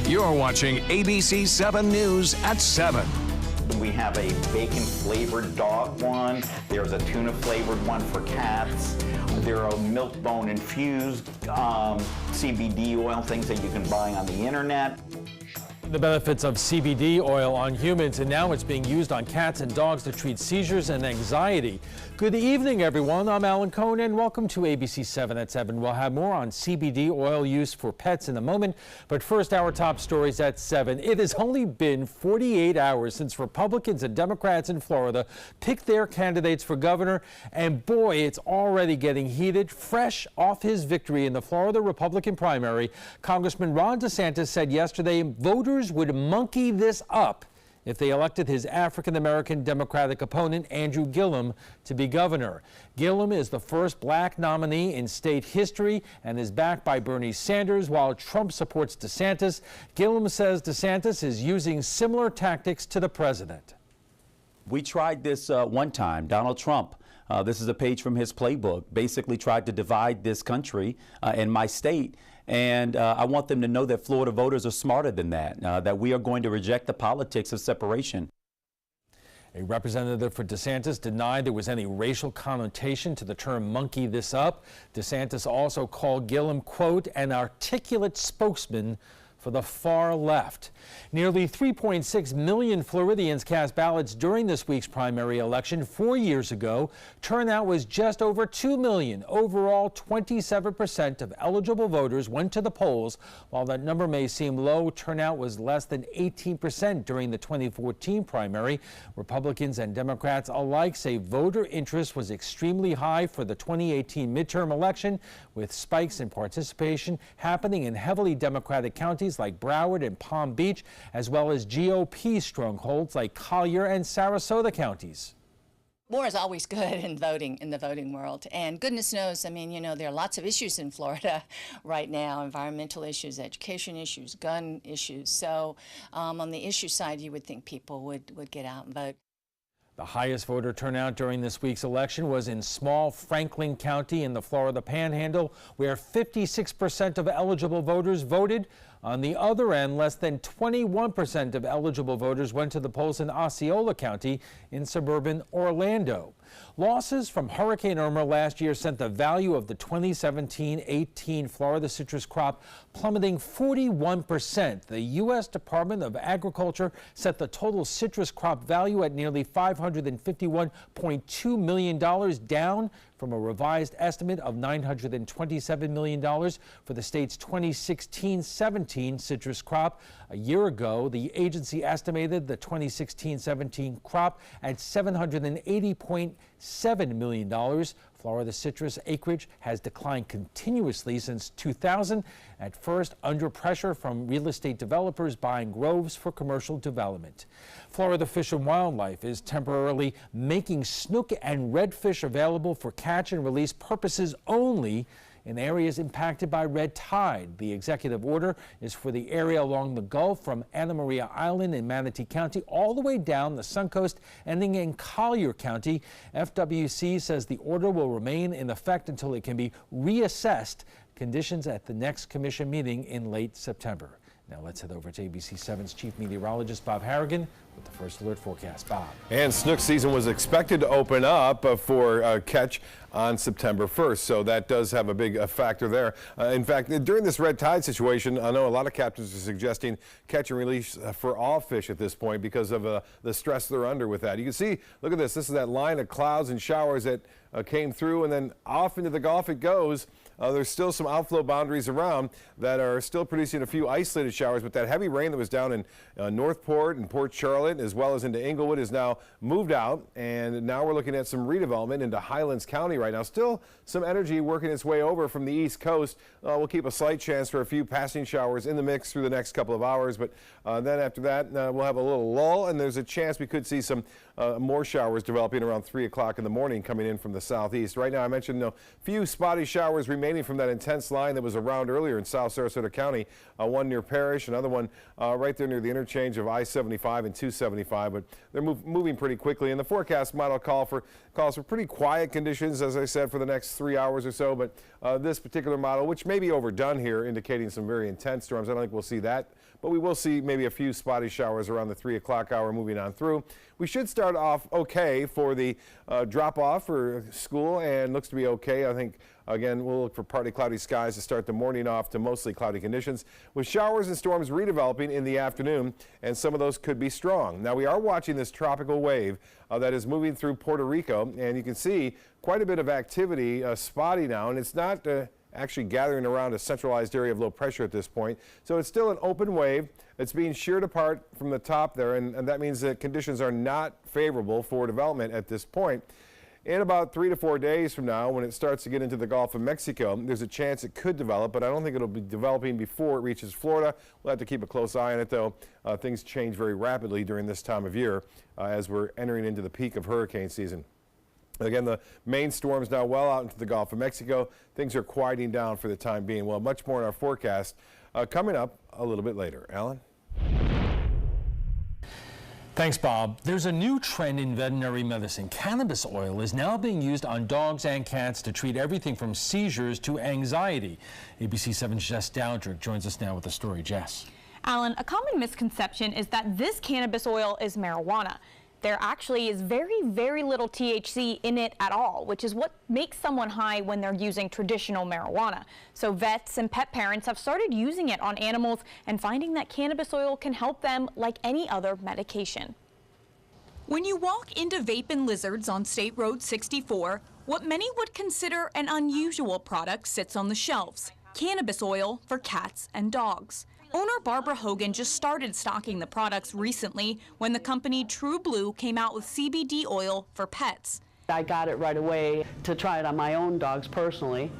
You're watching ABC 7 News at 7. We have a bacon-flavored dog one. There's a tuna-flavored one for cats. There are milk bone-infused CBD oil, things that you can buy on the internet. The benefits of CBD oil on humans, and now it's being used on cats and dogs to treat seizures and anxiety. Good evening, everyone. I'm Alan Cohn, and welcome to ABC 7 at 7. We'll have more on CBD oil use for pets in a moment, but first, our top stories at 7. It has only been 48 hours since Republicans and Democrats in Florida picked their candidates for governor, and boy, it's already getting heated. Fresh off his victory in the Florida Republican primary, Congressman Ron DeSantis said yesterday voters would monkey this up if they elected his African-American Democratic opponent, Andrew Gillum, to be governor. Gillum is the first black nominee in state history and is backed by Bernie Sanders, while Trump supports DeSantis. Gillum says DeSantis is using similar tactics to the president. We tried this one time. Donald Trump, this is a page from his playbook, basically tried to divide this country and my state. And I want them to know that Florida voters are smarter than that, that we are going to reject the politics of separation. A representative for DeSantis denied there was any racial connotation to the term monkey this up. DeSantis also called Gillum, quote, an articulate spokesman for the far left. Nearly 3.6 million Floridians cast ballots during this week's primary election. 4 years ago, turnout was just over 2 million. Overall, 27% of eligible voters went to the polls. While that number may seem low, turnout was less than 18% during the 2014 primary. Republicans and Democrats alike say voter interest was extremely high for the 2018 midterm election, with spikes in participation happening in heavily Democratic counties like Broward and Palm Beach, as well as GOP strongholds like Collier and Sarasota counties. More is always good in the voting world. And goodness knows, I mean, you know, there are lots of issues in Florida right now, environmental issues, education issues, gun issues. So on the issue side, you would think people would get out and vote. The highest voter turnout during this week's election was in small Franklin County in the Florida Panhandle, where 56% of eligible voters voted. On the other end, less than 21% of eligible voters went to the polls in Osceola County in suburban Orlando. Losses from Hurricane Irma last year sent the value of the 2017-18 Florida citrus crop plummeting 41%. The U.S. Department of Agriculture set the total citrus crop value at nearly $551.2 million, down from a revised estimate of $927 million for the state's 2016-17 citrus crop. A year ago, the agency estimated the 2016-17 crop at $780.7 million. Florida citrus acreage has declined continuously since 2000, at first under pressure from real estate developers buying groves for commercial development. Florida Fish and Wildlife is temporarily making snook and redfish available for catch and release purposes only in areas impacted by red tide. The executive order is for the area along the Gulf from Anna Maria Island in Manatee County all the way down the Suncoast, ending in Collier County. FWC says the order will remain in effect until it can be reassessed. Conditions at the next commission meeting in late September. Now let's head over to ABC 7's chief meteorologist Bob Harrigan with the first alert forecast. Bob. And snook season was expected to open up for catch on September 1st, so that does have a big factor there. In fact, during this red tide situation, I know a lot of captains are suggesting catch and release for all fish at this point because of the stress they're under with that. You can see, look at this. This is that line of clouds and showers that came through, and then off into the Gulf it goes. There's still some outflow boundaries around that are still producing a few isolated showers, but that heavy rain that was down in Northport and Port Charlotte as well as into Inglewood is now moved out, and now we're looking at some redevelopment into Highlands County right now. Still some energy working its way over from the East Coast. We'll keep a slight chance for a few passing showers in the mix through the next couple of hours, but then after that we'll have a little lull, and there's a chance we could see some more showers developing around 3 o'clock in the morning coming in from the southeast. Right now I mentioned a few spotty showers remaining remaining from that intense line that was around earlier in South Sarasota County, one near Parrish, another one right there near the interchange of I-75 and 275, but they're moving pretty quickly. And the forecast model calls for pretty quiet conditions, as I said, for the next 3 hours or so, but this particular model, which may be overdone here, indicating some very intense storms. I don't think we'll see that, but we will see maybe a few spotty showers around the 3 o'clock hour moving on through. We should start off okay for the drop-off for school, and looks to be okay. I think, again, we'll look for partly cloudy skies to start the morning off to mostly cloudy conditions, with showers and storms redeveloping in the afternoon, and some of those could be strong. Now, we are watching this tropical wave that is moving through Puerto Rico, and you can see quite a bit of activity spotty now, and it's not actually gathering around a centralized area of low pressure at this point. So it's still an open wave. It's being sheared apart from the top there, and that means that conditions are not favorable for development at this point. In about 3 to 4 days from now, when it starts to get into the Gulf of Mexico, there's a chance it could develop, but I don't think it'll be developing before it reaches Florida. We'll have to keep a close eye on it, though. Things change very rapidly during this time of year as we're entering into the peak of hurricane season. Again, the main storm's now well out into the Gulf of Mexico. Things are quieting down for the time being. Well, much more in our forecast coming up a little bit later. Alan? Thanks, Bob. There's a new trend in veterinary medicine. Cannabis oil is now being used on dogs and cats to treat everything from seizures to anxiety. ABC 7's Jess Dowdrick joins us now with the story. Jess. Alan, a common misconception is that this cannabis oil is marijuana. There actually is very, very little THC in it at all, which is what makes someone high when they're using traditional marijuana. So vets and pet parents have started using it on animals and finding that cannabis oil can help them like any other medication. When you walk into Vapin' Lizards on State Road 64, what many would consider an unusual product sits on the shelves: cannabis oil for cats and dogs. Owner Barbara Hogan just started stocking the products recently when the company True Blue came out with CBD oil for pets. I got it right away to try it on my own dogs personally,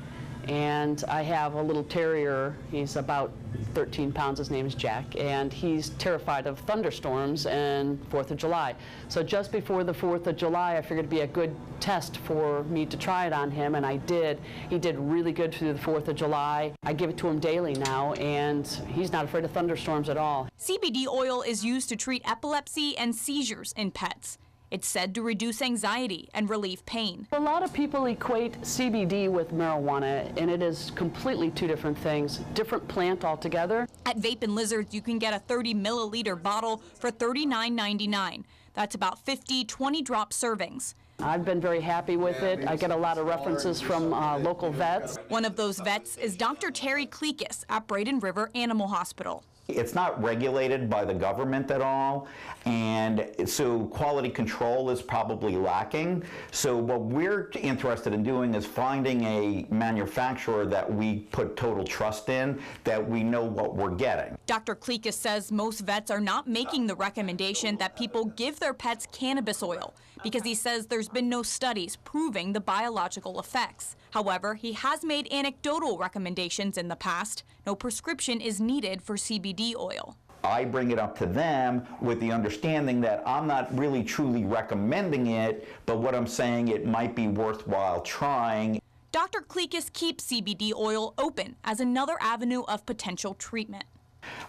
and I have a little terrier. He's about 13 pounds. His name is Jack, and he's terrified of thunderstorms and 4th of July. So just before the 4th of July, I figured it'd be a good test for me to try it on him, and I did. He did really good through the 4th of July. I give it to him daily now, and he's not afraid of thunderstorms at all. CBD oil is used to treat epilepsy and seizures in pets. It's said to reduce anxiety and relieve pain. A lot of people equate CBD with marijuana, and it is completely two different things, different plant altogether. At Vapin' Lizards, you can get a 30 milliliter bottle for $39.99. That's about 50 20-drop servings. I've been very happy with it. I get a lot of references from local vets. One of those vets is Dr. Terry Kleekis at Braden River Animal Hospital. It's not regulated by the government at all, and so quality control is probably lacking. So what we're interested in doing is finding a manufacturer that we put total trust in, that we know what we're getting. Dr. Kleekis says most vets are not making the recommendation that people give their pets cannabis oil because he says there's been no studies proving the biological effects. However, he has made anecdotal recommendations in the past. No prescription is needed for CBD oil. I bring it up to them with the understanding that I'm not really truly recommending it, but what I'm saying, it might be worthwhile trying. Dr. Kleekis keeps CBD oil open as another avenue of potential treatment.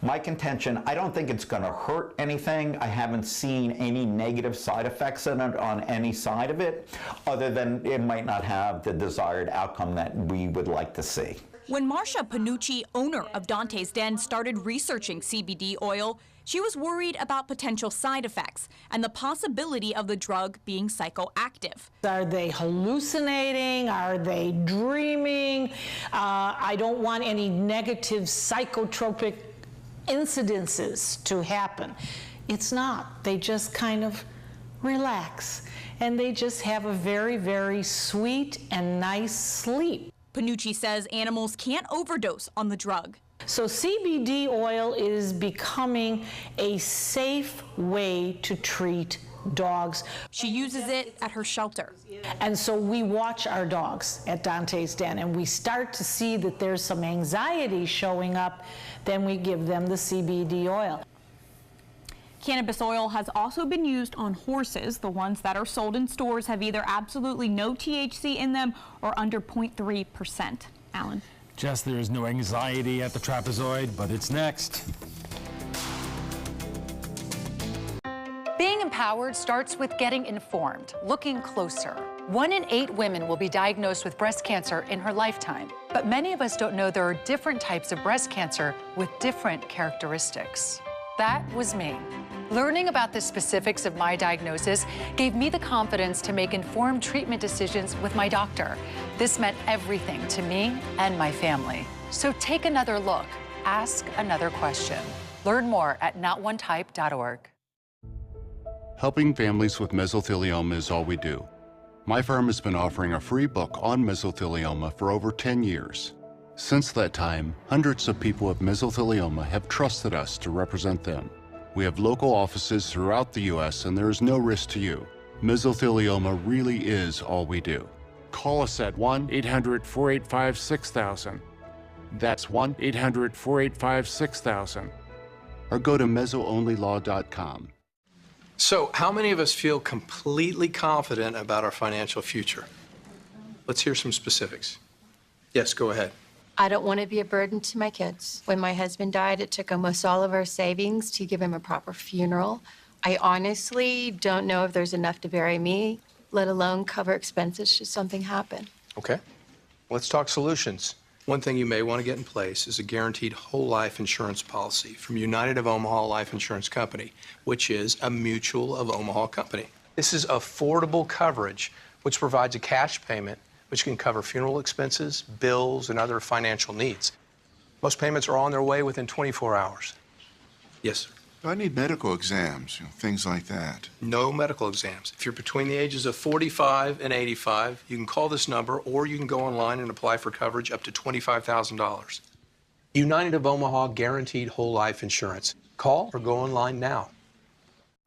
My contention, I don't think it's going to hurt anything. I haven't seen any negative side effects in it on any side of it, other than it might not have the desired outcome that we would like to see. When Marcia Panucci, owner of Dante's Den, started researching CBD oil, she was worried about potential side effects and the possibility of the drug being psychoactive. Are they hallucinating? Are they dreaming? I don't want any negative psychotropic incidences to happen. It's not. They just kind of relax, and they just have a very, very sweet and nice sleep. Panucci says animals can't overdose on the drug. So CBD oil is becoming a safe way to treat dogs. She uses it at her shelter. And so we watch our dogs at Dante's Den, and we start to see that there's some anxiety showing up, then we give them the CBD oil. Cannabis oil has also been used on horses. The ones that are sold in stores have either absolutely no THC in them or under 0.3%. Alan. Jess, there is no anxiety at the trapezoid, but it's next. Being empowered starts with getting informed, looking closer. 1 in 8 women will be diagnosed with breast cancer in her lifetime. But many of us don't know there are different types of breast cancer with different characteristics. That was me. Learning about the specifics of my diagnosis gave me the confidence to make informed treatment decisions with my doctor. This meant everything to me and my family. So take another look. Ask another question. Learn more at notonetype.org. Helping families with mesothelioma is all we do. My firm has been offering a free book on mesothelioma for over 10 years. Since that time, hundreds of people with mesothelioma have trusted us to represent them. We have local offices throughout the U.S. and there is no risk to you. Mesothelioma really is all we do. Call us at 1-800-485-6000. That's 1-800-485-6000. Or go to mesoonlylaw.com. So, how many of us feel completely confident about our financial future? Let's hear some specifics. Yes, go ahead. I don't want to be a burden to my kids. When my husband died, it took almost all of our savings to give him a proper funeral. I honestly don't know if there's enough to bury me, let alone cover expenses should something happen. Okay. Let's talk solutions. One thing you may want to get in place is a guaranteed whole life insurance policy from United of Omaha Life Insurance Company, which is a Mutual of Omaha company. This is affordable coverage, which provides a cash payment which can cover funeral expenses, bills, and other financial needs. Most payments are on their way within 24 hours. Yes, sir. I need medical exams, things like that. No medical exams. If you're between the ages of 45 and 85, you can call this number or you can go online and apply for coverage up to $25,000. United of Omaha Guaranteed Whole Life Insurance. Call or go online now.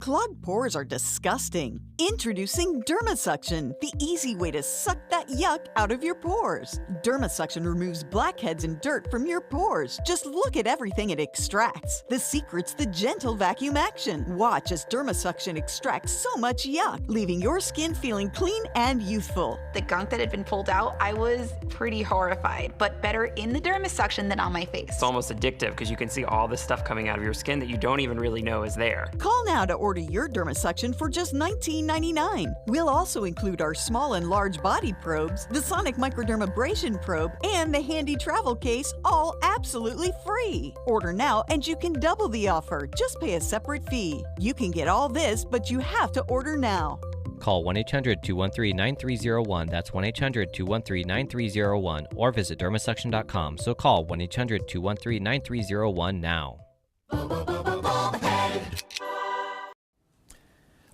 Clogged pores are disgusting. Introducing Derma Suction, the easy way to suck that yuck out of your pores. Derma Suction removes blackheads and dirt from your pores. Just look at everything it extracts. The secret's the gentle vacuum action. Watch as Derma Suction extracts so much yuck, leaving your skin feeling clean and youthful. The gunk that had been pulled out, I was pretty horrified, but better in the Derma Suction than on my face. It's almost addictive because you can see all this stuff coming out of your skin that you don't even really know is there. Call now to order your Derma Suction for just $19.99. We'll also include our small and large body probes, the sonic microdermabrasion probe, and the handy travel case, all absolutely free. Order now and you can double the offer. Just pay a separate fee. You can get all this, but you have to order now. Call 1-800-213-9301. That's 1-800-213-9301. Or visit dermasuction.com. So call 1-800-213-9301 now.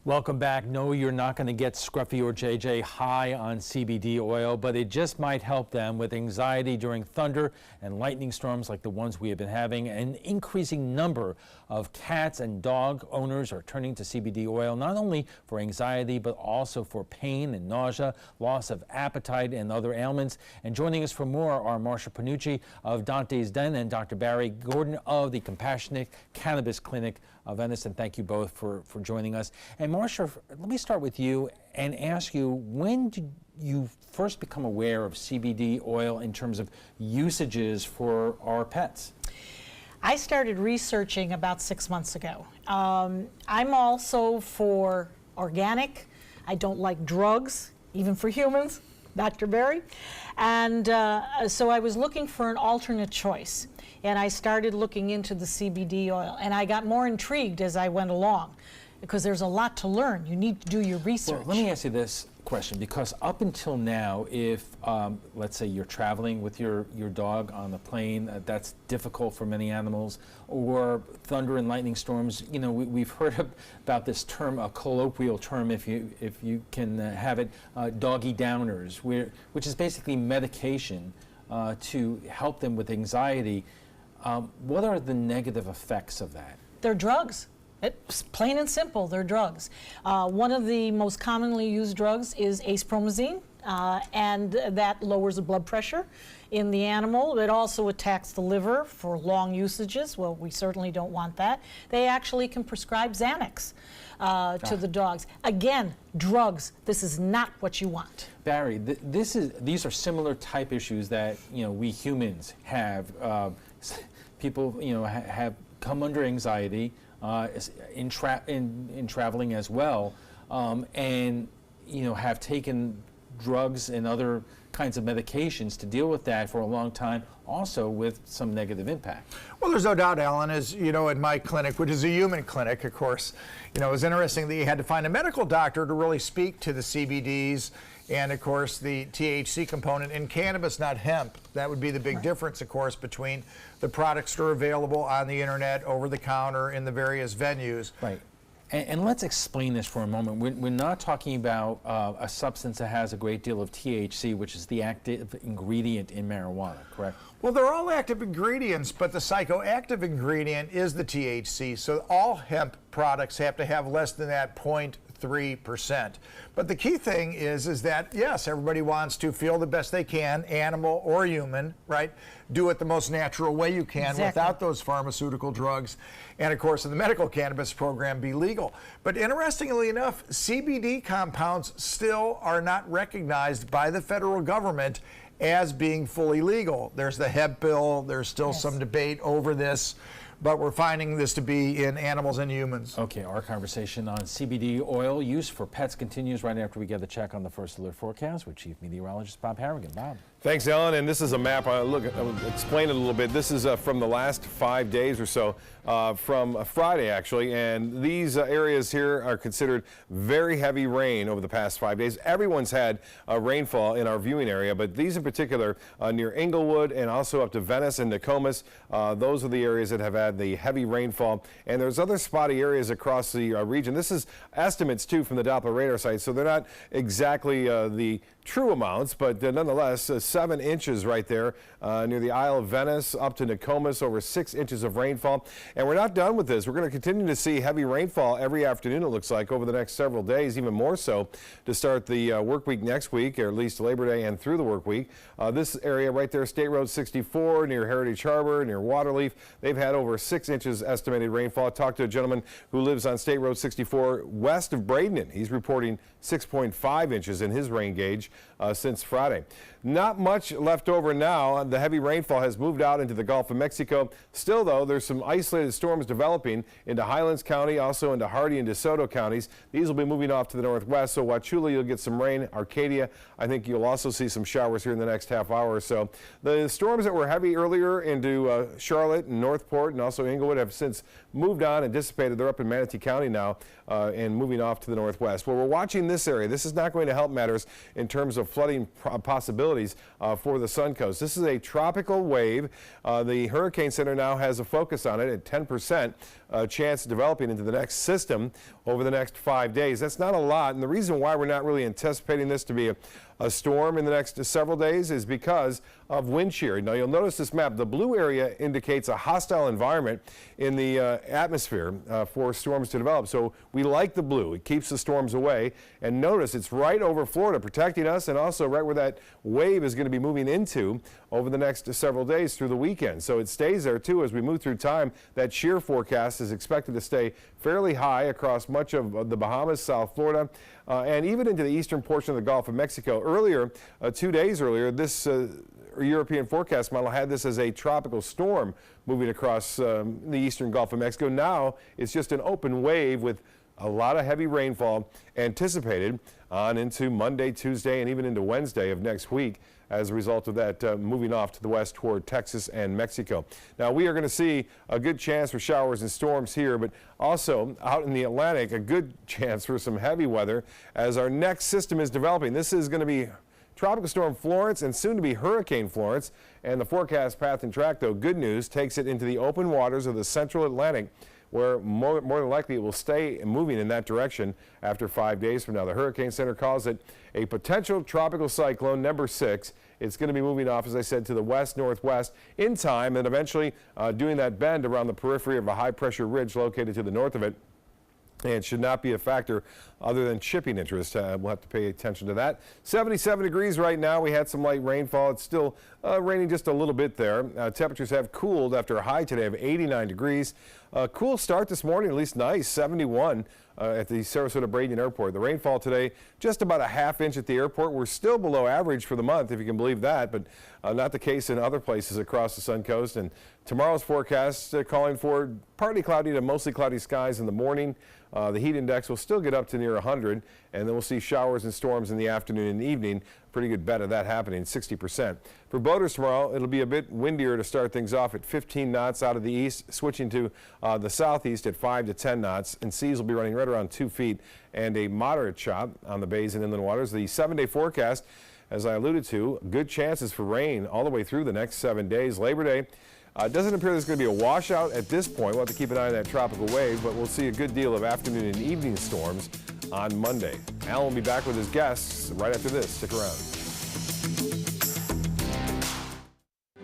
Welcome back. No, you're not going to get Scruffy or JJ high on CBD oil, but it just might help them with anxiety during thunder and lightning storms like the ones we have been having. An increasing number of cats and dog owners are turning to CBD oil, not only for anxiety, but also for pain and nausea, loss of appetite, and other ailments. And joining us for more are Marsha Panucci of Dante's Den and Dr. Barry Gordon of the Compassionate Cannabis Clinic of Venice. And thank you both for joining us. And Marsha, let me start with you and ask you, when did you first become aware of CBD oil in terms of usages for our pets? I started researching about 6 months ago. I'm also for organic. I don't like drugs, even for humans, Dr. Barry. And so I was looking for an alternate choice. And I started looking into the CBD oil. And I got more intrigued as I went along, because there's a lot to learn. You need to do your research. Well, let me ask you this question, because up until now, if let's say you're traveling with your dog on the plane, that's difficult for many animals, or thunder and lightning storms, you know, we've heard about this term, a colloquial term, if you can have it, doggy downers, which is basically medication to help them with anxiety. What are the negative effects of that? They're drugs. It's plain and simple, they're drugs. One of the most commonly used drugs is acepromazine, and that lowers the blood pressure in the animal. It also attacks the liver for long usages. Well, we certainly don't want that. They actually can prescribe Xanax to the dogs. Again, drugs. This is not what you want. Barry, these are similar type issues that we humans have. People have come under anxiety in traveling as well, and have taken drugs and other kinds of medications to deal with that for a long time, also with some negative impact. Well, there's no doubt, Alan, as you know, in my clinic, which is a human clinic, of course, it was interesting that you had to find a medical doctor to really speak to the CBDs and, of course, the THC component in cannabis, not hemp. That would be the big difference, of course, between the products that are available on the internet, over the counter, in the various venues. Right. And let's explain this for a moment. We're not talking about a substance that has a great deal of THC, which is the active ingredient in marijuana, correct? Well, they're all active ingredients, but the psychoactive ingredient is the THC, so all hemp products have to have less than that 0.3%. But the key thing is that, yes, everybody wants to feel the best they can, animal or human, right? Do it the most natural way you can without those pharmaceutical drugs. And of course, in the medical cannabis program, be legal. But interestingly enough, CBD compounds still are not recognized by the federal government as being fully legal. There's the hemp bill, there's still some debate over this, but we're finding this to be in animals and humans. Okay, our conversation on CBD oil use for pets continues right after we get the check on the First Alert forecast with Chief Meteorologist Bob Harrigan. Bob. Thanks, Alan. And this is a map. I'll explain it a little bit. This is from the last 5 days or so, from Friday, actually. And these areas here are considered very heavy rain over the past 5 days. Everyone's had rainfall in our viewing area, but these in particular near Inglewood and also up to Venice and Nokomis, those are the areas that have had the heavy rainfall. And there's other spotty areas across the region. This is estimates, too, from the Doppler radar site, so they're not exactly the true amounts, but nonetheless, 7 inches right there near the Isle of Venice, up to Nokomis, over 6 inches of rainfall. And we're not done with this. We're going to continue to see heavy rainfall every afternoon, it looks like, over the next several days, even more so to start the work week next week, or at least Labor Day and through the work week. This area right there, State Road 64, near Heritage Harbor, near Waterleaf, they've had over 6 inches estimated rainfall. I talked to a gentleman who lives on State Road 64 west of Bradenton. He's reporting 6.5 inches in his rain gauge since Friday. Not much left over now. The heavy rainfall has moved out into the Gulf of Mexico. Still, though, there's some isolated storms developing into Highlands County, also into Hardy and DeSoto counties. These will be moving off to the northwest, so Wauchula, you'll get some rain. Arcadia, I think you'll also see some showers here in the next half hour or so. The storms that were heavy earlier into Charlotte and Northport and also Inglewood have since moved on and dissipated. They're up in Manatee County now and moving off to the northwest. Well, we're watching this area. This is not going to help matters in terms of flooding possibilities for the Sun Coast. This is a tropical wave. The Hurricane Center now has a focus on it at 10% chance of developing into the next system over the next 5 days. That's not a lot, and the reason why we're not really anticipating this to be a storm in the next several days is because of wind shear. Now, you'll notice this map. The blue area indicates a hostile environment in the atmosphere for storms to develop. So we like the blue. It keeps the storms away. And notice it's right over Florida, protecting us, and also right where that wave is going to be moving into over the next several days through the weekend. So it stays there, too, as we move through time. That shear forecast is expected to stay fairly high across much of the Bahamas, South Florida, and even into the eastern portion of the Gulf of Mexico. Earlier, 2 days earlier, this European forecast model had this as a tropical storm moving across the eastern Gulf of Mexico. Now it's just an open wave with a lot of heavy rainfall anticipated on into Monday, Tuesday, and even into Wednesday of next week as a result of that moving off to the west toward Texas and Mexico. Now, we are going to see a good chance for showers and storms here, but also out in the Atlantic, a good chance for some heavy weather as our next system is developing. This is going to be Tropical Storm Florence and soon to be Hurricane Florence. And the forecast path and track, though, good news, takes it into the open waters of the central Atlantic, where more than likely it will stay moving in that direction after 5 days from now. The Hurricane Center calls it a potential tropical cyclone number 6. It's going to be moving off, as I said, to the west-northwest in time and eventually doing that bend around the periphery of a high-pressure ridge located to the north of it. and should not be a factor other than shipping interest. We'll have to pay attention to that. 77 degrees right now. We had some light rainfall. It's still raining just a little bit there. Temperatures have cooled after a high today of 89 degrees. Cool start this morning, at least nice, 71 at the Sarasota-Braden Airport. The rainfall today, just about a half inch at the airport. We're still below average for the month, if you can believe that, but not the case in other places across the Sun Coast. And tomorrow's forecast calling for partly cloudy to mostly cloudy skies in the morning. The heat index will still get up to near 100, and then we'll see showers and storms in the afternoon and evening. Pretty good bet of that happening, 60%. For boaters tomorrow, it'll be a bit windier to start things off at 15 knots out of the east, switching to the southeast at 5 to 10 knots, and seas will be running right around 2 feet and a moderate chop on the bays and inland waters. The 7-day forecast, as I alluded to, good chances for rain all the way through the next 7 days. Labor Day. It doesn't appear there's going to be a washout at this point. We'll have to keep an eye on that tropical wave, but we'll see a good deal of afternoon and evening storms on Monday. Alan will be back with his guests right after this. Stick around.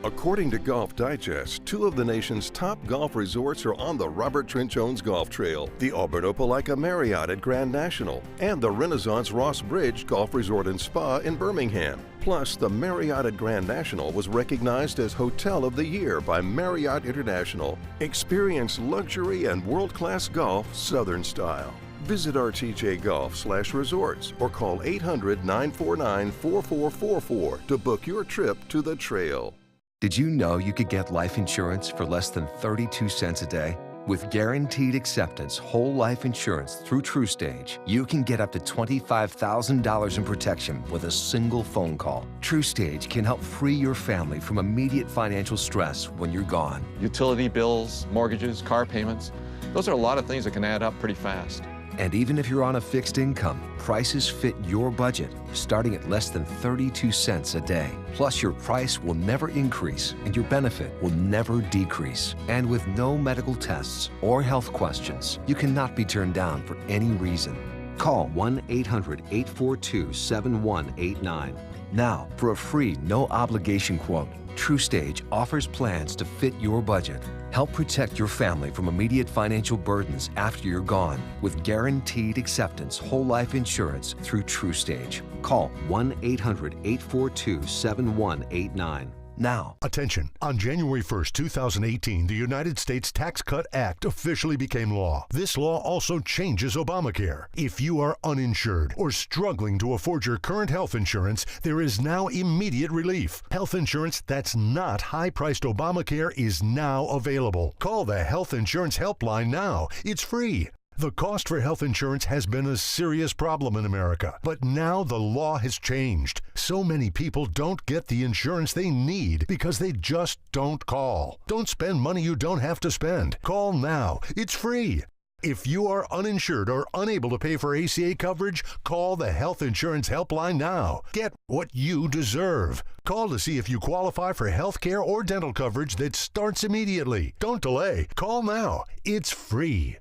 According to Golf Digest, 2 of the nation's top golf resorts are on the Robert Trent Jones Golf Trail, the Auburn Opelika Marriott at Grand National, and the Renaissance Ross Bridge Golf Resort and Spa in Birmingham. Plus, the Marriott at Grand National was recognized as Hotel of the Year by Marriott International. Experience luxury and world-class golf Southern style. Visit rtjgolf/resorts or call 800-949-4444 to book your trip to the trail. Did you know you could get life insurance for less than 32 cents a day? With guaranteed acceptance whole life insurance through TrueStage, you can get up to $25,000 in protection with a single phone call. TrueStage can help free your family from immediate financial stress when you're gone. Utility bills, mortgages, car payments, those are a lot of things that can add up pretty fast. And even if you're on a fixed income, prices fit your budget, starting at less than 32 cents a day. Plus, your price will never increase and your benefit will never decrease. And with no medical tests or health questions, you cannot be turned down for any reason. Call 1-800-842-7189 now for a free, no-obligation quote. TrueStage offers plans to fit your budget. Help protect your family from immediate financial burdens after you're gone with guaranteed acceptance whole life insurance through TrueStage. Call 1-800-842-7189 now. Attention. On January 1st, 2018, the United States Tax Cut Act officially became law. This law also changes Obamacare. If you are uninsured or struggling to afford your current health insurance, there is now immediate relief. Health insurance that's not high-priced Obamacare is now available. Call the Health Insurance Helpline now. It's free. The cost for health insurance has been a serious problem in America, but now the law has changed. So many people don't get the insurance they need because they just don't call. Don't spend money you don't have to spend. Call now. It's free. If you are uninsured or unable to pay for ACA coverage, call the Health Insurance Helpline now. Get what you deserve. Call to see if you qualify for health care or dental coverage that starts immediately. Don't delay. Call now. It's free.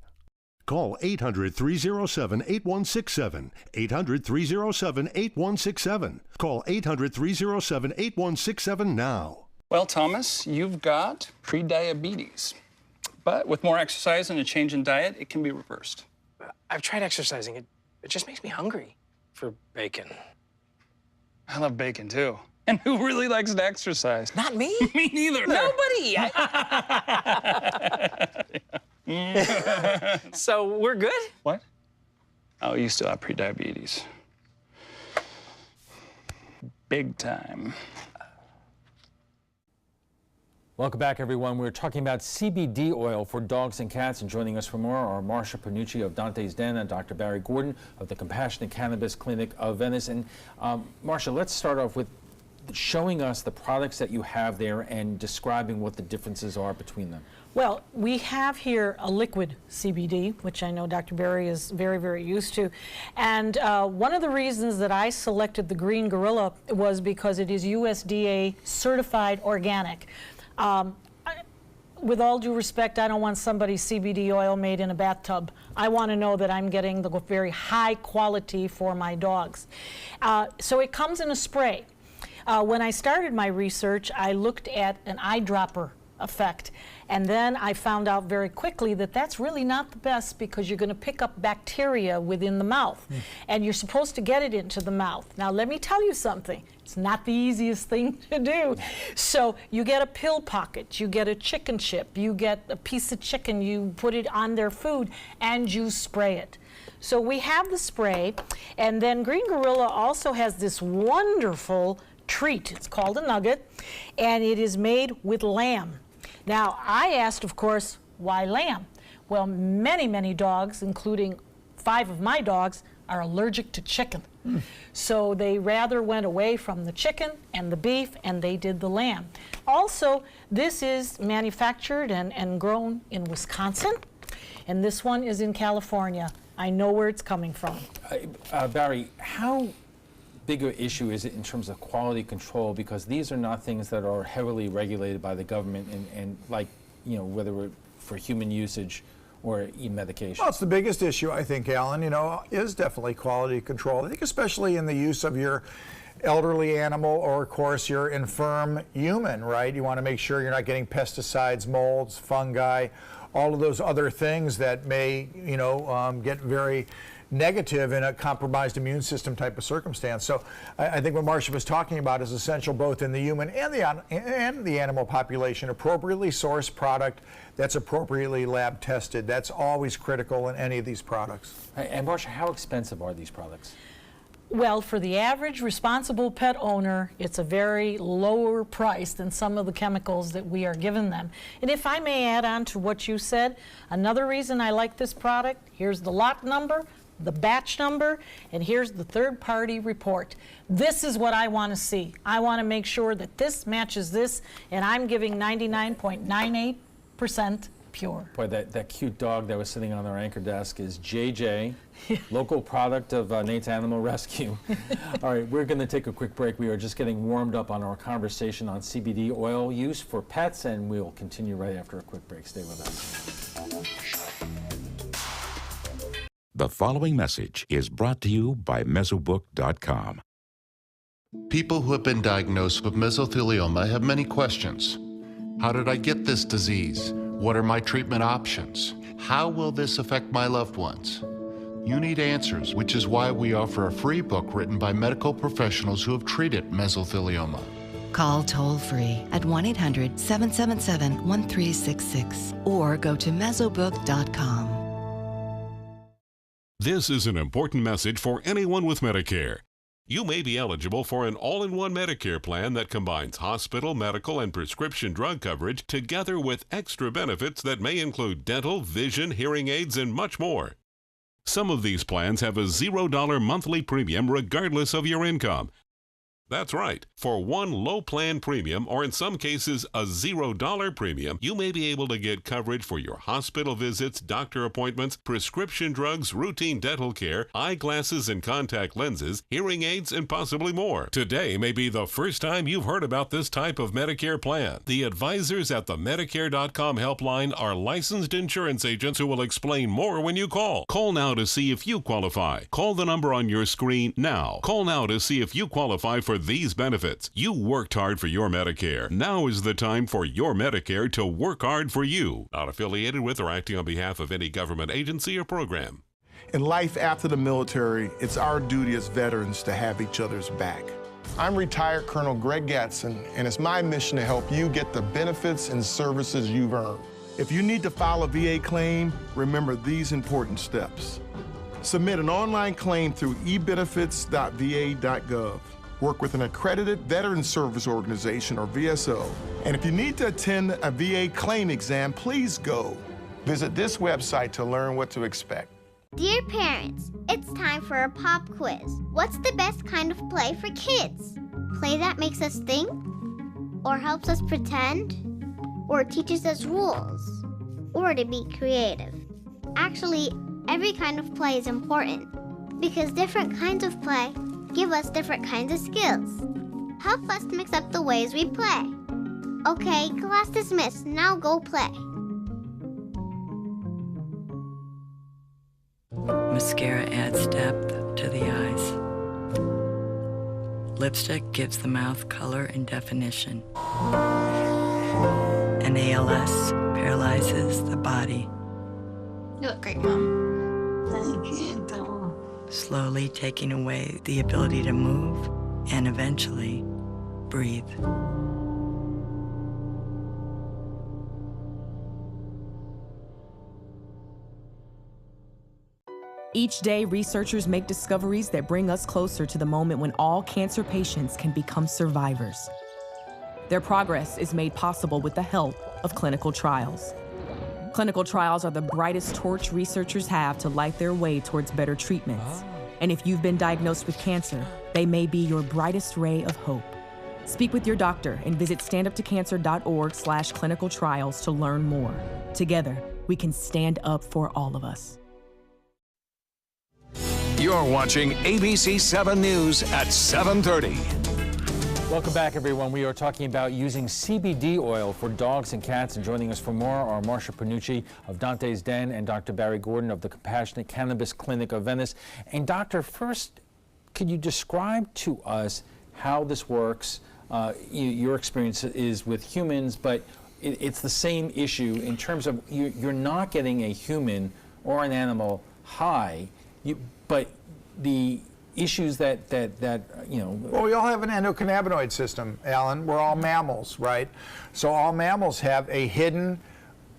Call 800-307-8167. 800-307-8167. Call 800-307-8167 now. Well, Thomas, you've got prediabetes. But with more exercise and a change in diet, it can be reversed. I've tried exercising. It just makes me hungry for bacon. I love bacon, too. And who really likes to exercise? Not me. Me neither. Nobody. So we're good? What? Oh, you still have prediabetes. Big time. Welcome back, everyone. We're talking about CBD oil for dogs and cats, and joining us for more are Marsha Panucci of Dante's Den and Dr. Barry Gordon of the Compassionate Cannabis Clinic of Venice. And Marsha, let's start off with showing us the products that you have there and describing what the differences are between them. Well, we have here a liquid CBD, which I know Dr. Barry is very, very used to. And one of the reasons that I selected the Green Gorilla was because it is USDA certified organic. With all due respect, I don't want somebody's CBD oil made in a bathtub. I want to know that I'm getting the very high quality for my dogs. So it comes in a spray. When I started my research, I looked at an eyedropper effect. And then I found out very quickly that that's really not the best, because you're going to pick up bacteria within the mouth. And you're supposed to get it into the mouth. Now, let me tell you something. It's not the easiest thing to do. So you get a pill pocket, you get a chicken chip, you get a piece of chicken, you put it on their food, and you spray it. So we have the spray, and then Green Gorilla also has this wonderful treat. It's called a nugget, and it is made with lamb. Now, I asked, of course, why lamb? Well, many, many dogs, including 5 of my dogs, are allergic to chicken. So they rather went away from the chicken and the beef, and they did the lamb. Also, this is manufactured and grown in Wisconsin, and this one is in California. I know where it's coming from. Barry, how big an issue is it in terms of quality control? Because these are not things that are heavily regulated by the government, and like, you know, whether we're for human usage or medication. Well, it's the biggest issue, I think, Alan, you know, is definitely quality control. I think especially in the use of your elderly animal, or of course your infirm human, right? You want to make sure you're not getting pesticides, molds, fungi, all of those other things that may, you know, get very negative in a compromised immune system type of circumstance. So I think what Marcia was talking about is essential both in the human and the animal population. Appropriately sourced product that's appropriately lab tested. That's always critical in any of these products. And Marcia, how expensive are these products? Well, for the average responsible pet owner, it's a very lower price than some of the chemicals that we are giving them. And if I may add on to what you said, another reason I like this product, here's the lot number, the batch number, and here's the third-party report. This is what I want to see. I want to make sure that this matches this, and I'm giving 99.98% pure. Boy, that cute dog that was sitting on our anchor desk is JJ, local product of Nate's Animal Rescue. All right, we're going to take a quick break. We are just getting warmed up on our conversation on CBD oil use for pets, and we'll continue right after a quick break. Stay with us. The following message is brought to you by Mesobook.com. People who have been diagnosed with mesothelioma have many questions. How did I get this disease? What are my treatment options? How will this affect my loved ones? You need answers, which is why we offer a free book written by medical professionals who have treated mesothelioma. Call toll-free at 1-800-777-1366 or go to Mesobook.com. This is an important message for anyone with Medicare. You may be eligible for an all-in-one Medicare plan that combines hospital, medical, and prescription drug coverage together with extra benefits that may include dental, vision, hearing aids, and much more. Some of these plans have a $0 monthly premium regardless of your income. That's right. For one low plan premium, or in some cases a $0 premium, you may be able to get coverage for your hospital visits, doctor appointments, prescription drugs, routine dental care, eyeglasses and contact lenses, hearing aids, and possibly more. Today may be the first time you've heard about this type of Medicare plan. The advisors at the Medicare.com helpline are licensed insurance agents who will explain more when you call. Call now to see if you qualify. Call the number on your screen now. Call now to see if you qualify for these benefits. You worked hard for your Medicare. Now is the time for your Medicare to work hard for you. Not affiliated with or acting on behalf of any government agency or program. In life after the military, it's our duty as veterans to have each other's back. I'm retired Colonel Greg Gatson, and it's my mission to help you get the benefits and services you've earned. If you need to file a VA claim, remember these important steps. Submit an online claim through ebenefits.va.gov. Work with an accredited Veteran Service Organization, or VSO. And if you need to attend a VA claim exam, please go. Visit this website to learn what to expect. Dear parents, it's time for a pop quiz. What's the best kind of play for kids? Play that makes us think? Or helps us pretend? Or teaches us rules? Or to be creative? Actually, every kind of play is important because different kinds of play give us different kinds of skills. Help us mix up the ways we play. Okay, class dismissed. Now go play. Mascara adds depth to the eyes. Lipstick gives the mouth color and definition. And ALS paralyzes the body, You look great, Mom. Thank you. Slowly taking away the ability to move and eventually breathe. Each day, researchers make discoveries that bring us closer to the moment when all cancer patients can become survivors. Their progress is made possible with the help of clinical trials. Clinical trials are the brightest torch researchers have to light their way towards better treatments. And if you've been diagnosed with cancer, they may be your brightest ray of hope. Speak with your doctor and visit standuptocancer.org/clinical trials to learn more. Together, we can stand up for all of us. You're watching ABC 7 News at 7:30. Welcome back, everyone. We are talking about using CBD oil for dogs and cats. And joining us for more are Marsha Panucci of Dante's Den and Dr. Barry Gordon of the Compassionate Cannabis Clinic of Venice. And Doctor, first, could you describe to us how this works? Your experience is with humans, but it's the same issue in terms of you're not getting a human or an animal high, but the issues that you know. Well, we all have an endocannabinoid system, Alan. We're all mammals, right? So all mammals have a hidden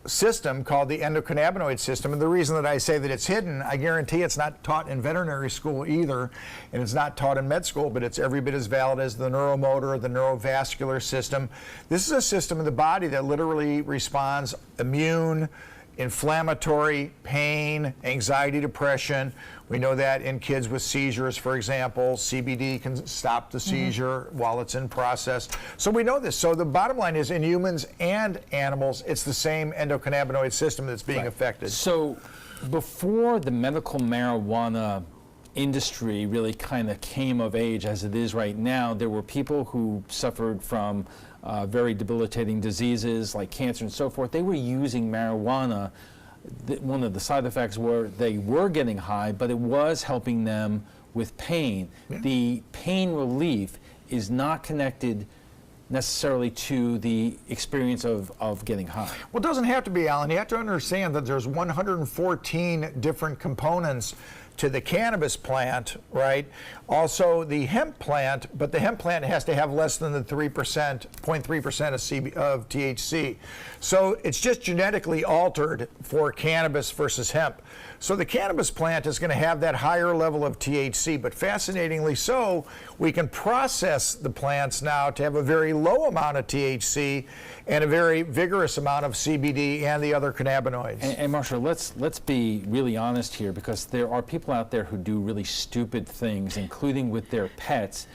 system called the endocannabinoid system. And the reason that I say that it's hidden, I guarantee it's not taught in veterinary school either, and it's not taught in med school, but it's every bit as valid as the neuromotor, the neurovascular system. This is a system in the body that literally responds immune, inflammatory, pain, anxiety, depression. We know that in kids with seizures, for example, CBD can stop the seizure while it's in process. So we know this. So the bottom line is in humans and animals, it's the same endocannabinoid system that's being affected. So before the medical marijuana industry really kind of came of age as it is right now, there were people who suffered from very debilitating diseases like cancer and so forth. They were using marijuana. One of the side effects were they were getting high, but it was helping them with pain. Yeah. The pain relief is not connected necessarily to the experience of getting high. Well, it doesn't have to be, Alan. You have to understand that there's 114 different components to the cannabis plant, right? Also the hemp plant, but the hemp plant has to have less than the 0.3% of THC. So it's just genetically altered for cannabis versus hemp. So the cannabis plant is going to have that higher level of THC, but fascinatingly so, we can process the plants now to have a very low amount of THC and a very vigorous amount of CBD and the other cannabinoids. And Marsha, let's be really honest here, because there are people out there who do really stupid things, including with their pets.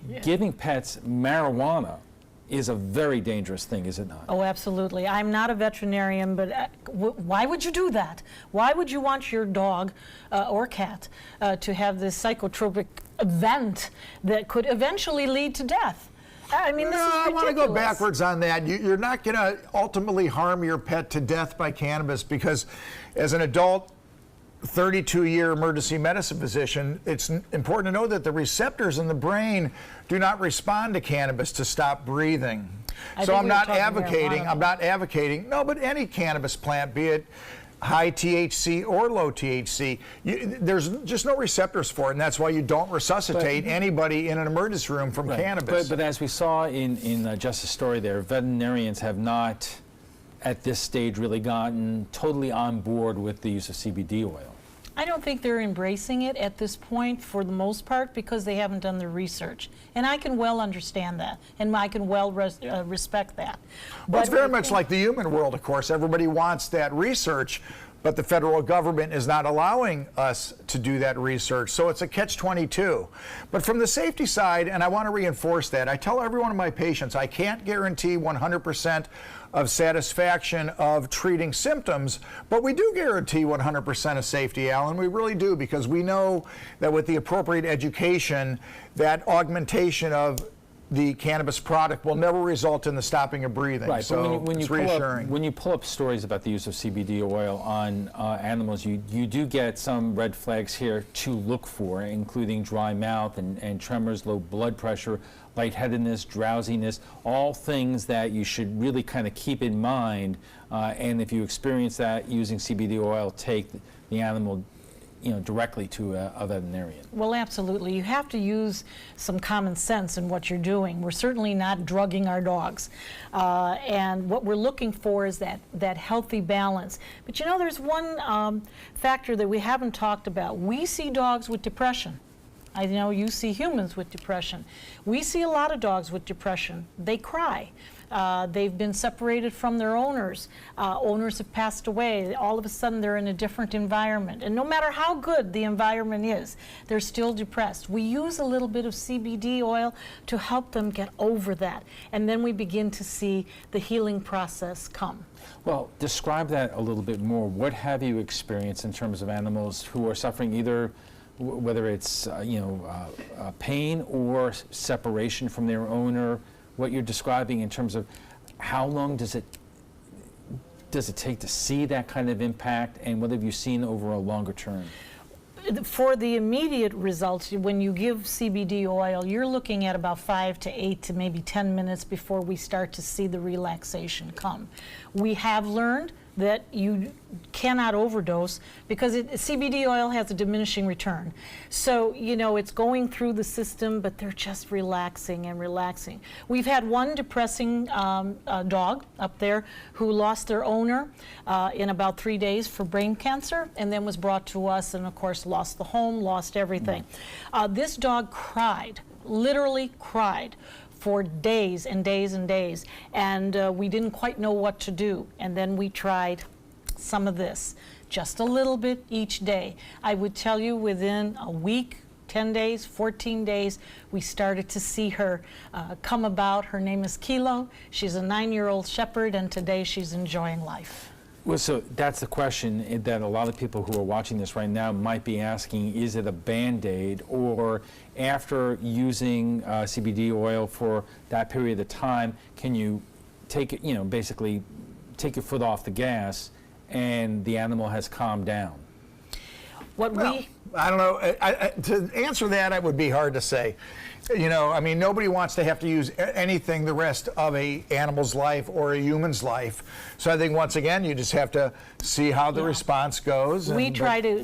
Yeah. Giving pets marijuana is a very dangerous thing, is it not? Oh, absolutely. I'm not a veterinarian, but why would you do that? Why would you want your dog or cat to have this psychotropic event that could eventually lead to death? I mean, this is ridiculous. I want to go backwards on that. You're not going to ultimately harm your pet to death by cannabis, because as an adult 32-year emergency medicine physician, it's important to know that the receptors in the brain do not respond to cannabis to stop breathing. So I'm not advocating, no, but any cannabis plant, be it high THC or low THC, there's just no receptors for it, and that's why you don't resuscitate anybody in an emergency room from cannabis. But as we saw in Justice's story there, veterinarians have not at this stage really gotten totally on board with the use of CBD oil. I don't think they're embracing it at this point for the most part, because they haven't done the research. And I can well understand that, and I can well respect that. Well, it's very much like the human world, of course. Everybody wants that research, but the federal government is not allowing us to do that research. So it's a catch-22. But from the safety side, and I want to reinforce that, I tell every one of my patients, I can't guarantee 100% of satisfaction of treating symptoms, but we do guarantee 100% of safety, Alan. We really do, because we know that with the appropriate education, that augmentation of the cannabis product will never result in the stopping of breathing. Right, so but it's reassuring. when you pull up stories about the use of CBD oil on animals, you do get some red flags here to look for, including dry mouth and tremors, low blood pressure, lightheadedness, drowsiness, all things that you should really kind of keep in mind. And if you experience that using CBD oil, take the animal directly to a veterinarian. Well, absolutely. You have to use some common sense in what you're doing. We're certainly not drugging our dogs. And what we're looking for is that healthy balance. But there's one factor that we haven't talked about. We see dogs with depression. I know you see humans with depression. We see a lot of dogs with depression. They cry. They've been separated from their owners. Owners have passed away. All of a sudden they're in a different environment. And no matter how good the environment is, they're still depressed. We use a little bit of CBD oil to help them get over that. And then we begin to see the healing process come. Well, describe that a little bit more. What have you experienced in terms of animals who are suffering either whether it's pain or separation from their owner, what you're describing in terms of how long does it take to see that kind of impact, and what have you seen over a longer term? For the immediate results, when you give CBD oil, you're looking at about 5 to 8 to maybe 10 minutes before we start to see the relaxation come. We have learned that you cannot overdose because CBD oil has a diminishing return. So, it's going through the system, but they're just relaxing and relaxing. We've had one depressing dog up there who lost their owner in about 3 days for brain cancer, and then was brought to us and, of course, lost the home, lost everything. This dog cried, literally cried, for days and days and days, and we didn't quite know what to do. And then we tried some of this, just a little bit each day. I would tell you within a week, 10 days, 14 days, we started to see her come about. Her name is Kilo. She's a 9-year-old shepherd, and today she's enjoying life. Well, so that's the question that a lot of people who are watching this right now might be asking: is it a Band-Aid, or after using CBD oil for that period of time, can you take it, basically take your foot off the gas and the animal has calmed down? I don't know. To answer that, it would be hard to say. Nobody wants to have to use anything the rest of a animal's life or a human's life. So I think once again, you just have to see how the response goes. We try to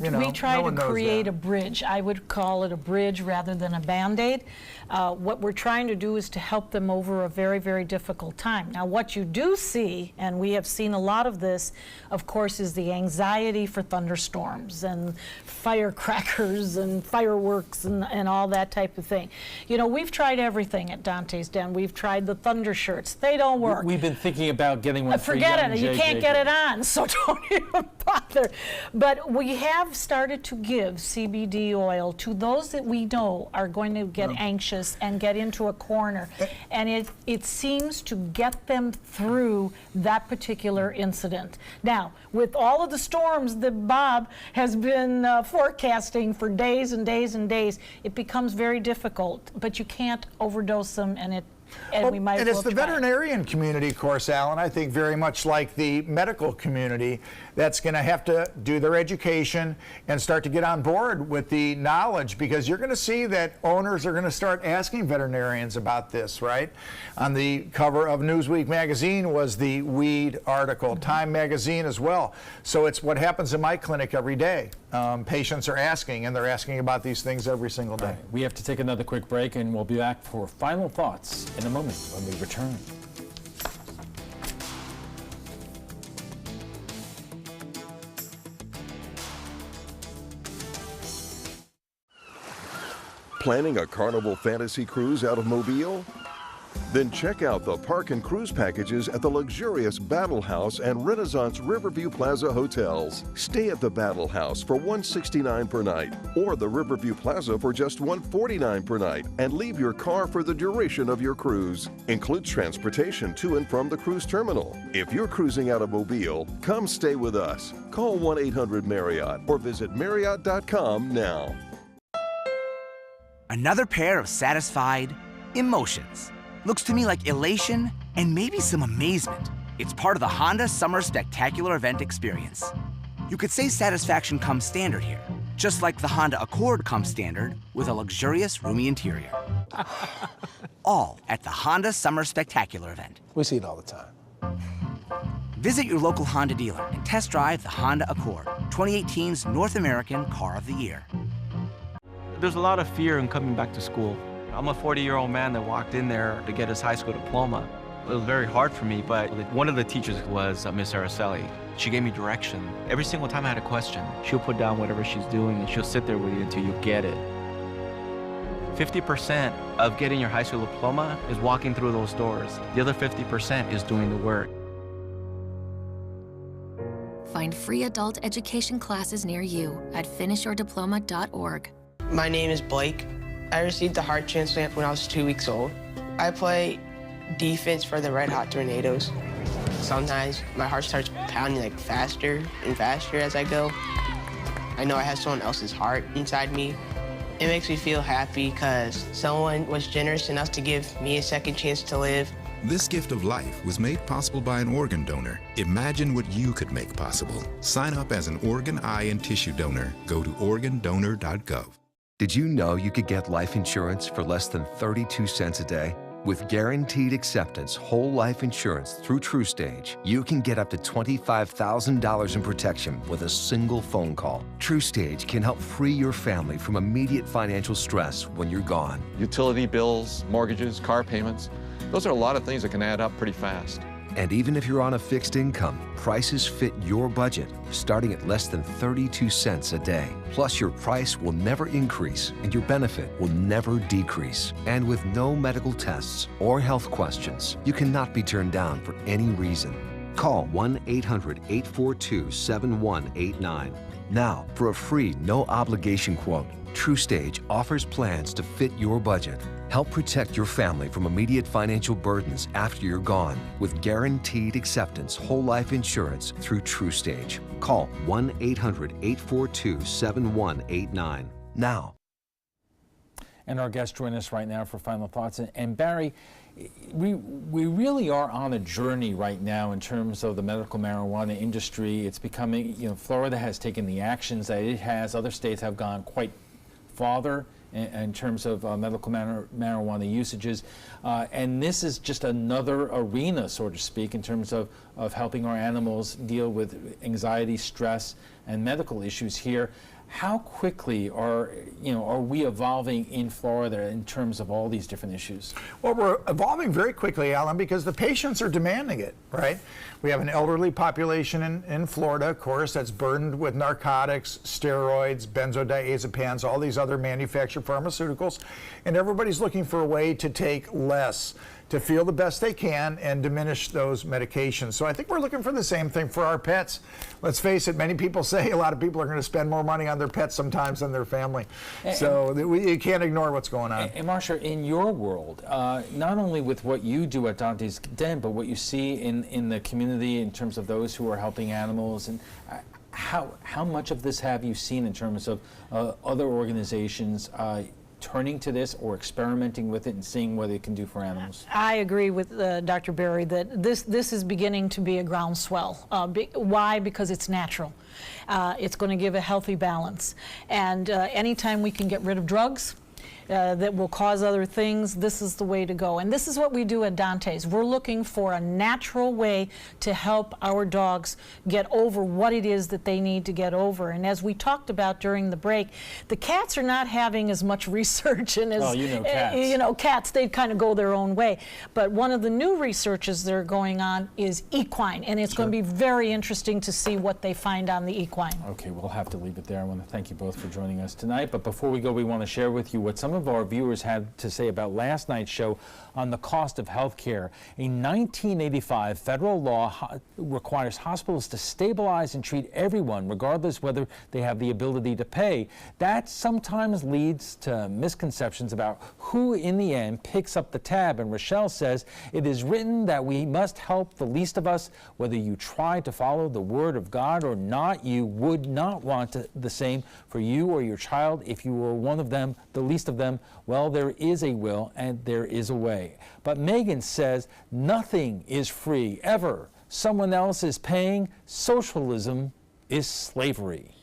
create a bridge. I would call it a bridge rather than a Band-Aid. What we're trying to do is to help them over a very, very difficult time. Now, what you do see, and we have seen a lot of this, of course, is the anxiety for thunderstorms and firecrackers and fireworks and all that type of thing. We've tried everything at Dante's Den. We've tried the thunder shirts. They don't work. We've been thinking about getting one for Forget it. You can't get it on, so don't even bother. But we have started to give CBD oil to those that we know are going to get anxious and get into a corner. And it seems to get them through that particular incident. Now, with all of the storms that Bob has been forecasting for days and days and days, it becomes very difficult. But you can't overdose them, and we might as well it's the veterinarian community, of course, Alan, I think very much like the medical community, that's going to have to do their education and start to get on board with the knowledge, because you're going to see that owners are going to start asking veterinarians about this, right? On the cover of Newsweek magazine was the weed article, Time magazine as well. So it's what happens in my clinic every day. Patients are asking, and they're asking about these things every single day. Right. We have to take another quick break, and we'll be back for final thoughts in a moment when we return. Planning a Carnival Fantasy Cruise out of Mobile? Then check out the park and cruise packages at the luxurious Battle House and Renaissance Riverview Plaza hotels. Stay at the Battle House for $169 per night, or the Riverview Plaza for just $149 per night, and leave your car for the duration of your cruise. Includes transportation to and from the cruise terminal. If you're cruising out of Mobile, come stay with us. Call 1-800-MARRIOTT or visit Marriott.com now. Another pair of satisfied, emotions. Looks to me like elation and maybe some amazement. It's part of the Honda Summer Spectacular event experience. You could say satisfaction comes standard here, just like the Honda Accord comes standard with a luxurious, roomy interior. All at the Honda Summer Spectacular event. We see it all the time. Visit your local Honda dealer and test drive the Honda Accord, 2018's North American Car of the Year. There's a lot of fear in coming back to school. I'm a 40-year-old man that walked in there to get his high school diploma. It was very hard for me, but one of the teachers was Miss Araceli. She gave me direction. Every single time I had a question, she'll put down whatever she's doing and she'll sit there with you until you get it. 50% of getting your high school diploma is walking through those doors. The other 50% is doing the work. Find free adult education classes near you at finishyourdiploma.org. My name is Blake. I received a heart transplant when I was 2 weeks old. I play defense for the Red Hot Tornadoes. Sometimes my heart starts pounding like faster and faster as I go. I know I have someone else's heart inside me. It makes me feel happy because someone was generous enough to give me a second chance to live. This gift of life was made possible by an organ donor. Imagine what you could make possible. Sign up as an organ, eye, and tissue donor. Go to organdonor.gov. Did you know you could get life insurance for less than 32 cents a day? With guaranteed acceptance whole life insurance through TruStage, you can get up to $25,000 in protection with a single phone call. TruStage can help free your family from immediate financial stress when you're gone. Utility bills, mortgages, car payments, those are a lot of things that can add up pretty fast. And even if you're on a fixed income, prices fit your budget, starting at less than 32 cents a day. Plus, your price will never increase and your benefit will never decrease. And with no medical tests or health questions, you cannot be turned down for any reason. Call 1-800-842-7189. Now, for a free, no-obligation quote, TruStage offers plans to fit your budget. Help protect your family from immediate financial burdens after you're gone with guaranteed acceptance whole life insurance through TruStage. Call 1-800-842-7189 now. And our guests join us right now for final thoughts. And Barry, we really are on a journey right now in terms of the medical marijuana industry. It's becoming, Florida has taken the actions that it has. Other states have gone quite farther in terms of medical marijuana usages. And this is just another arena, so to speak, in terms of helping our animals deal with anxiety, stress, and medical issues here. How quickly are we evolving in Florida in terms of all these different issues? Well, we're evolving very quickly, Alan, because the patients are demanding it, right? We have an elderly population in Florida, of course, that's burdened with narcotics, steroids, benzodiazepines, all these other manufactured pharmaceuticals, and everybody's looking for a way to take less, to feel the best they can and diminish those medications. So I think we're looking for the same thing for our pets. Let's face it, many people say a lot of people are going to spend more money on their pets sometimes than their family. So you can't ignore what's going on. And Marsha, in your world, not only with what you do at Dante's Den, but what you see in the community in terms of those who are helping animals, and how much of this have you seen in terms of other organizations turning to this or experimenting with it and seeing what it can do for animals? I agree with Dr. Berry that this is beginning to be a groundswell. Why? Because it's natural. It's going to give a healthy balance. And anytime we can get rid of drugs that will cause other things, this is the way to go. And this is what we do at Dante's. We're looking for a natural way to help our dogs get over what it is that they need to get over. And as we talked about during the break, the cats are not having as much research and as cats, they kind of go their own way. But one of the new researches that are going on is equine, and it's going to be very interesting to see what they find on the equine. Okay, we'll have to leave it there. I want to thank you both for joining us tonight. But before we go, we want to share with you what some of our viewers had to say about last night's show on the cost of health care. A 1985 federal law requires hospitals to stabilize and treat everyone, regardless whether they have the ability to pay. That sometimes leads to misconceptions about who in the end picks up the tab. And Rochelle says, it is written that we must help the least of us. Whether you try to follow the word of God or not, you would not want the same for you or your child if you were one of them, the least of them. them, well, there is a will and there is a way. But Megan says nothing is free, ever. Someone else is paying. Socialism is slavery.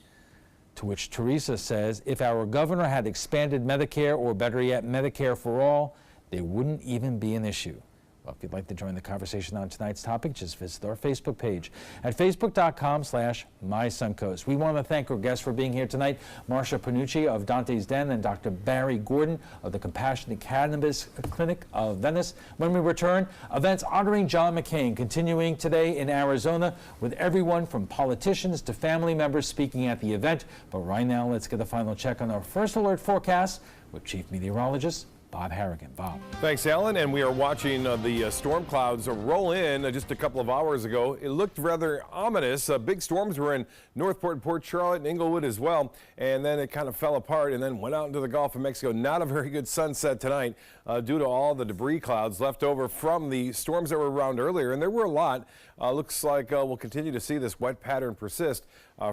To which Teresa says, if our governor had expanded Medicare, or better yet, Medicare for all, there wouldn't even be an issue. Well, if you'd like to join the conversation on tonight's topic, just visit our Facebook page at facebook.com/MySuncoast. We want to thank our guests for being here tonight, Marsha Panucci of Dante's Den and Dr. Barry Gordon of the Compassionate Cannabis Clinic of Venice. When we return, events honoring John McCain continuing today in Arizona with everyone from politicians to family members speaking at the event. But right now, let's get a final check on our first alert forecast with Chief Meteorologist Bob Harrigan. Bob. Thanks, Alan. And we are watching the storm clouds roll in just a couple of hours ago. It looked rather ominous. Big storms were in Northport and Port Charlotte and Inglewood as well. And then it kind of fell apart and then went out into the Gulf of Mexico. Not a very good sunset tonight due to all the debris clouds left over from the storms that were around earlier. And there were a lot. Looks like we'll continue to see this wet pattern persist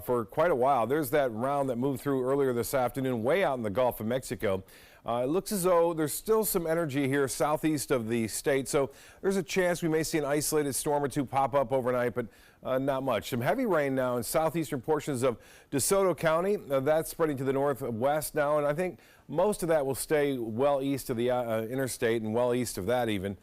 for quite a while. There's that round that moved through earlier this afternoon way out in the Gulf of Mexico. It looks as though there's still some energy here southeast of the state, so there's a chance we may see an isolated storm or two pop up overnight, but not much. Some heavy rain now in southeastern portions of DeSoto County. That's spreading to the northwest now, and I think most of that will stay well east of the interstate and well east of that even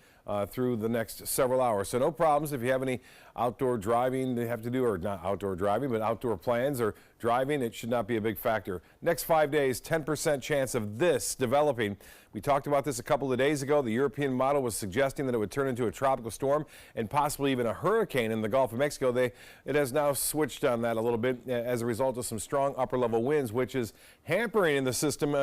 through the next several hours. So no problems if you have any outdoor driving to have to do, or not outdoor driving, but outdoor plans or driving. It should not be a big factor. Next 5 days, 10% chance of this developing. We talked about this a couple of days ago. The European model was suggesting that it would turn into a tropical storm and possibly even a hurricane in the Gulf of Mexico. It has now switched on that a little bit as a result of some strong upper level winds, which is hampering the system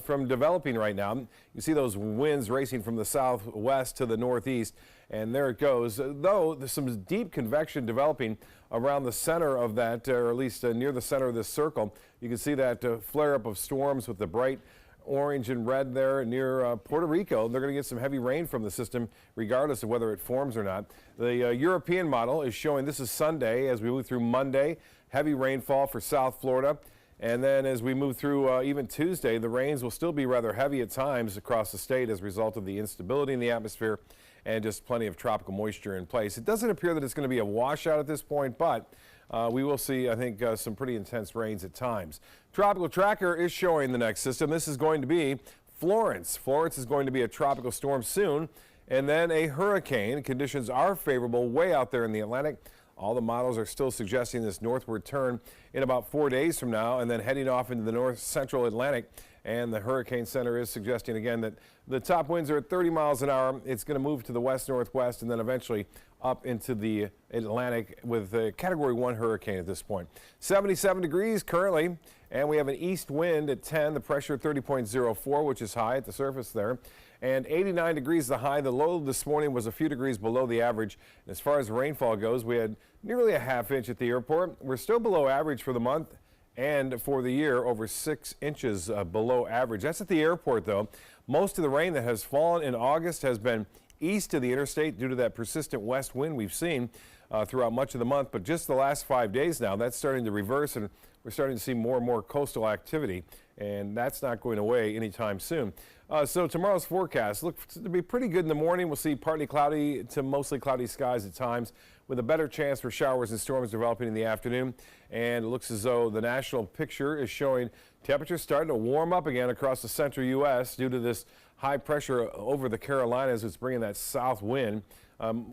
from developing right now. You see those winds racing from the southwest to the northeast. And there it goes. Though there's some deep convection developing around the center of that, or at least near the center of this circle. You can see that flare up of storms with the bright orange and red there near Puerto Rico. They're going to get some heavy rain from the system regardless of whether it forms or not. The European model is showing, this is Sunday, as we move through Monday, heavy rainfall for South Florida. And then as we move through even Tuesday, the rains will still be rather heavy at times across the state as a result of the instability in the atmosphere and just plenty of tropical moisture in place. It doesn't appear that it's going to be a washout at this point, but we will see, I think, some pretty intense rains at times. Tropical Tracker is showing the next system. This is going to be Florence. Florence is going to be a tropical storm soon, and then a hurricane. Conditions are favorable way out there in the Atlantic. All the models are still suggesting this northward turn in about 4 days from now and then heading off into the north central Atlantic. And the Hurricane Center is suggesting again that the top winds are at 30 miles an hour. It's going to move to the west-northwest and then eventually up into the Atlantic with a Category 1 hurricane at this point. 77 degrees currently, and we have an east wind at 10, the pressure 30.04, which is high at the surface there. And 89 degrees the high. The low this morning was a few degrees below the average. As far as rainfall goes, we had nearly a half inch at the airport. We're still below average for the month and for the year, over 6 inches below average. That's at the airport, though. Most of the rain that has fallen in August has been east of the interstate due to that persistent west wind we've seen throughout much of the month. But just the last 5 days now, that's starting to reverse, and we're starting to see more and more coastal activity, and that's not going away anytime soon. So tomorrow's forecast looks to be pretty good in the morning. We'll see partly cloudy to mostly cloudy skies at times, with a better chance for showers and storms developing in the afternoon. And it looks as though the national picture is showing temperatures starting to warm up again across the central U.S. due to this high pressure over the Carolinas. It's bringing that south wind.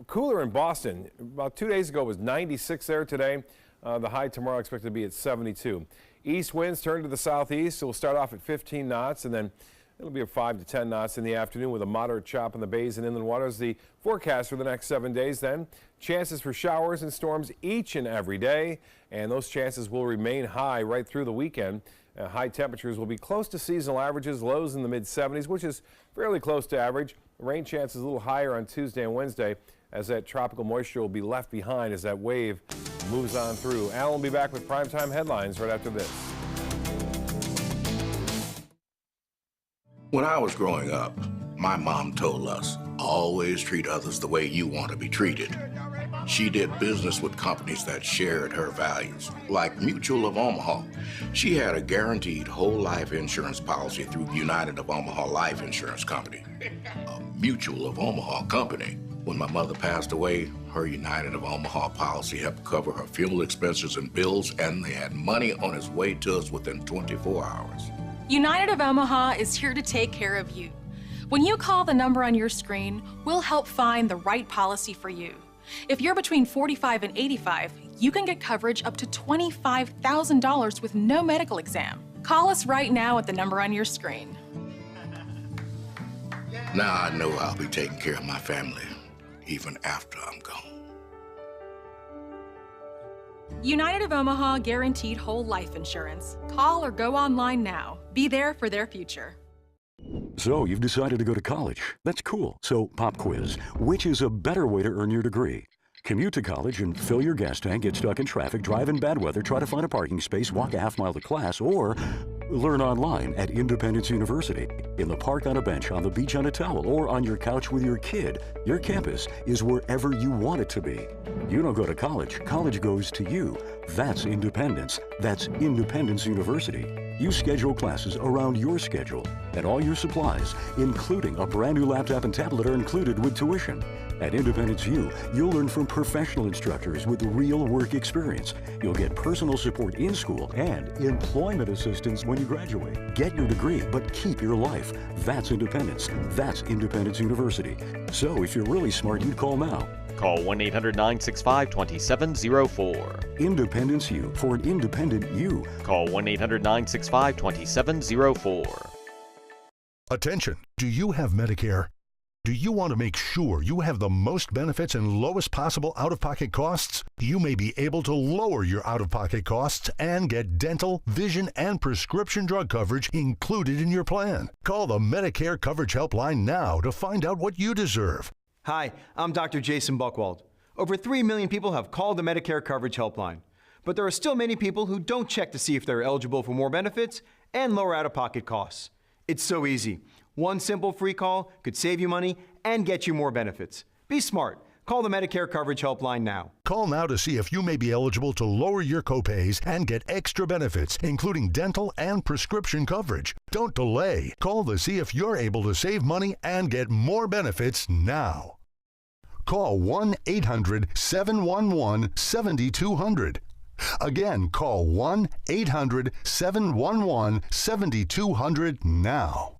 Cooler in Boston. About 2 days ago it was 96 there today. The high tomorrow expected to be at 72. East winds turn to the southeast, so we'll start off at 15 knots and then it'll be at 5 to 10 knots in the afternoon with a moderate chop in the bays and inland waters. The forecast for the next 7 days then. Chances for showers and storms each and every day, and those chances will remain high right through the weekend. High temperatures will be close to seasonal averages, lows in the mid-70s, which is fairly close to average. Rain chances a little higher on Tuesday and Wednesday as that tropical moisture will be left behind as that wave moves on through. Alan will be back with primetime headlines right after this. When I was growing up, my mom told us, always treat others the way you want to be treated. She did business with companies that shared her values, like Mutual of Omaha. She had a guaranteed whole life insurance policy through United of Omaha Life Insurance Company, a Mutual of Omaha company. When my mother passed away, her United of Omaha policy helped cover her funeral expenses and bills, and they had money on its way to us within 24 hours. United of Omaha is here to take care of you. When you call the number on your screen, we'll help find the right policy for you. If you're between 45 and 85, you can get coverage up to $25,000 with no medical exam. Call us right now at the number on your screen. Now I know I'll be taking care of my family, even after I'm gone. United of Omaha guaranteed whole life insurance. Call or go online now. Be there for their future. So you've decided to go to college. That's cool. So pop quiz. Which is a better way to earn your degree? Commute to college and fill your gas tank, get stuck in traffic, drive in bad weather, try to find a parking space, walk a half mile to class, or learn online at Independence University. In the park on a bench, on the beach on a towel, or on your couch with your kid. Your campus is wherever you want it to be. You don't go to college. College goes to you. That's independence. That's Independence University. You schedule classes around your schedule, and all your supplies, including a brand new laptop and tablet, are included with tuition. At Independence U, you'll learn from professional instructors with real work experience. You'll get personal support in school and employment assistance when you graduate. Get your degree, but keep your life. That's independence. That's Independence University. So if you're really smart, you'd call now. Call 1-800-965-2704. Independence U for an independent you. Call 1-800-965-2704. Attention, do you have Medicare? Do you want to make sure you have the most benefits and lowest possible out-of-pocket costs? You may be able to lower your out-of-pocket costs and get dental, vision, and prescription drug coverage included in your plan. Call the Medicare Coverage Helpline now to find out what you deserve. Hi, I'm Dr. Jason Buchwald. Over 3 million people have called the Medicare Coverage Helpline, but there are still many people who don't check to see if they're eligible for more benefits and lower out-of-pocket costs. It's so easy. One simple free call could save you money and get you more benefits. Be smart. Call the Medicare Coverage Helpline now. Call now to see if you may be eligible to lower your copays and get extra benefits, including dental and prescription coverage. Don't delay. Call to see if you're able to save money and get more benefits now. Call 1-800-711-7200. Again, call 1-800-711-7200 now.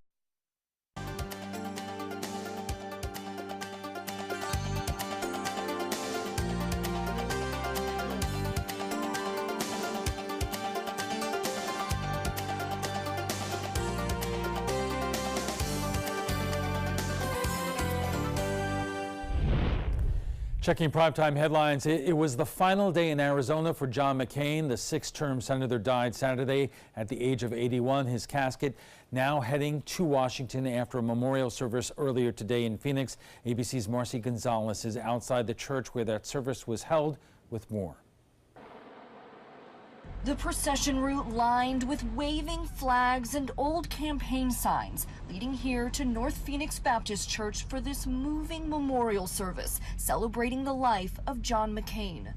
Checking primetime headlines, it was the final day in Arizona for John McCain. The six-term senator died Saturday at the age of 81. His casket now heading to Washington after a memorial service earlier today in Phoenix. ABC's Marcy Gonzalez is outside the church where that service was held with more. The procession route lined with waving flags and old campaign signs, leading here to North Phoenix Baptist Church for this moving memorial service celebrating the life of John McCain.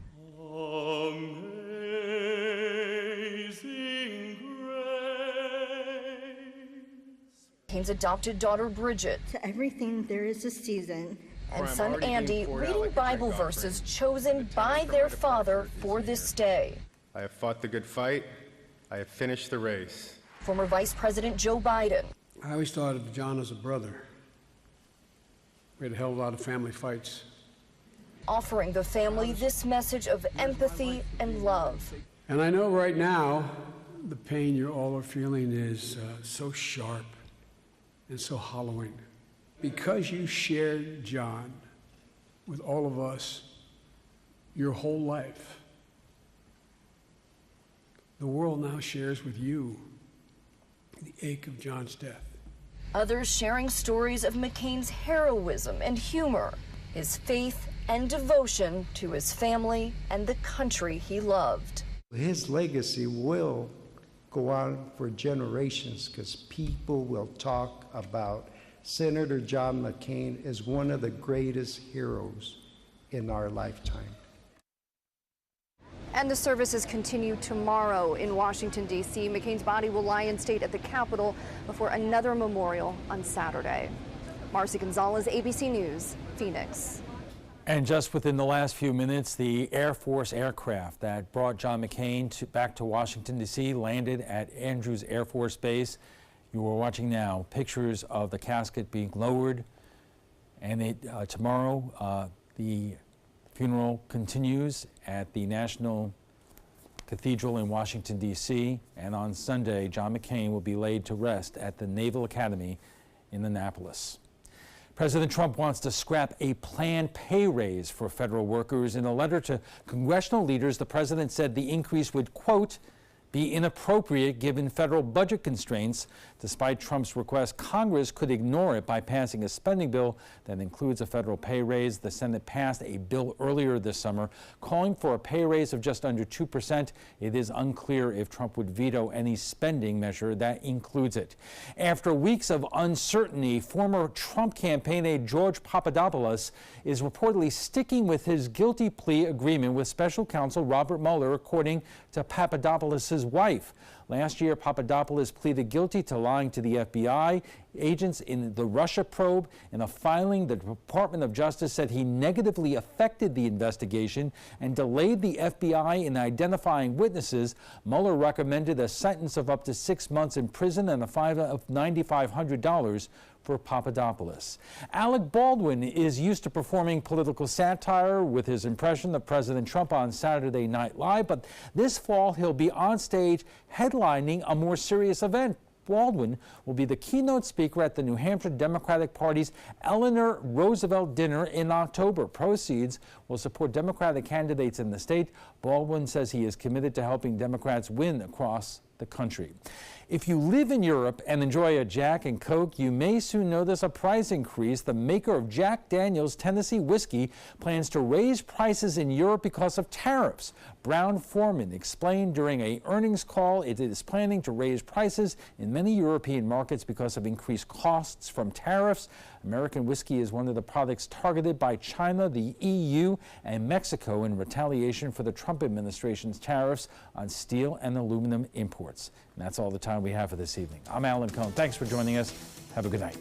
McCain's adopted daughter Bridget. To everything there is a season. And son Andy reading Bible verses chosen by their father for this day. I have fought the good fight. I have finished the race. Former Vice President Joe Biden. I always thought of John as a brother. We had a hell of a lot of family fights. Offering the family this message of empathy and love. And I know right now the pain you all are feeling is so sharp and so hollowing. Because you shared John with all of us your whole life, the world now shares with you the ache of John's death. Others sharing stories of McCain's heroism and humor, his faith and devotion to his family and the country he loved. His legacy will go on for generations because people will talk about Senator John McCain as one of the greatest heroes in our lifetime. And the services continue tomorrow in Washington, D.C. McCain's body will lie in state at the Capitol before another memorial on Saturday. Marcy Gonzalez, ABC News, Phoenix. And just within the last few minutes, the Air Force aircraft that brought John McCain back to Washington, D.C. landed at Andrews Air Force Base. You are watching now pictures of the casket being lowered. And tomorrow, the funeral continues at the National Cathedral in Washington, D.C. And on Sunday, John McCain will be laid to rest at the Naval Academy in Annapolis. President Trump wants to scrap a planned pay raise for federal workers. In a letter to congressional leaders, the president said the increase would, quote, be inappropriate given federal budget constraints. Despite Trump's request, Congress could ignore it by passing a spending bill that includes a federal pay raise. The Senate passed a bill earlier this summer calling for a pay raise of just under 2%. It is unclear if Trump would veto any spending measure that includes it. After weeks of uncertainty, former Trump campaign aide George Papadopoulos is reportedly sticking with his guilty plea agreement with special counsel Robert Mueller, according to Papadopoulos' wife. Last year, Papadopoulos pleaded guilty to lying to the FBI agents in the Russia probe. In a filing, the Department of Justice said he negatively affected the investigation and delayed the FBI in identifying witnesses. Mueller recommended a sentence of up to 6 months in prison and a fine of $9,500 for Papadopoulos. Alec Baldwin is used to performing political satire with his impression of President Trump on Saturday Night Live, but this fall he'll be on stage headlining a more serious event. Baldwin will be the keynote speaker at the New Hampshire Democratic Party's Eleanor Roosevelt dinner in October. Proceeds will support Democratic candidates in the state. Baldwin says he is committed to helping Democrats win across the country. If you live in Europe and enjoy a Jack and Coke, you may soon notice a price increase. The maker of Jack Daniel's Tennessee whiskey plans to raise prices in Europe because of tariffs. Brown-Forman explained during an earnings call it is planning to raise prices in many European markets because of increased costs from tariffs. American whiskey is one of the products targeted by China, the EU, and Mexico in retaliation for the Trump administration's tariffs on steel and aluminum imports. And that's all the time we have for this evening. I'm Alan Cohn. Thanks for joining us. Have a good night.